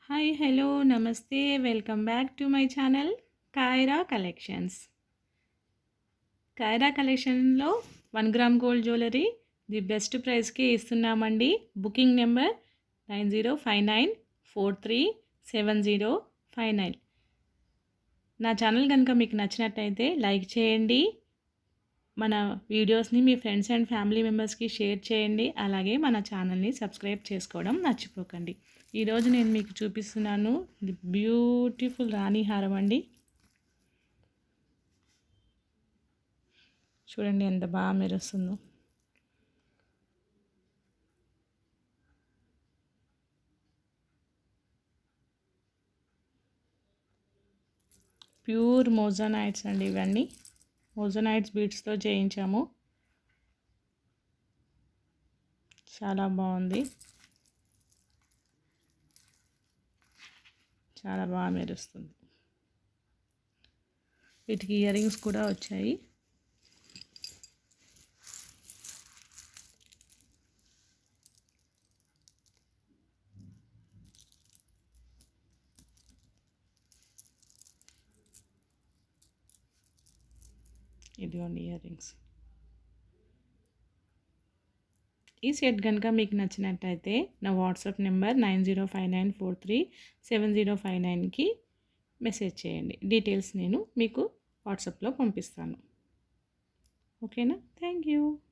Hi hello నమస్తే welcome back to my channel Kayara collections. Kayara కలెక్షన్లో 1 gram gold jewellery the best ప్రైస్కి ఇస్తున్నామండి. Booking number 9059437059. నా ఛానల్ కనుక మీకు నచ్చినట్టయితే లైక్ చేయండి, మన వీడియోస్ని మీ ఫ్రెండ్స్ అండ్ ఫ్యామిలీ మెంబర్స్కి షేర్ చేయండి. అలాగే మన ఛానల్ని సబ్స్క్రైబ్ చేసుకోవడం మర్చిపోకండి. ఈరోజు నేను మీకు చూపిస్తున్నాను ఇది బ్యూటిఫుల్ రాణి హారం అండి. చూడండి ఎంత బాగా మెరుస్తుందో. ప్యూర్ మోజోనైట్స్ అండి ఇవన్నీ. మోజోనైట్స్ బీడ్స్తో చేయించాము. చాలా బాగుంది, చాలా బాగా మెరుస్తుంది. వీటికి ఇయర్ రింగ్స్ కూడా వచ్చాయి. ఇదిగోండి ఇయర్ రింగ్స్. ఈ సెట్ కనుక మీకు నచ్చినట్టయితే నా వాట్సాప్ నెంబర్ 9059437059కి మెసేజ్ చేయండి. డీటెయిల్స్ నేను మీకు వాట్సాప్లో పంపిస్తాను. ఓకేనా? Thank you.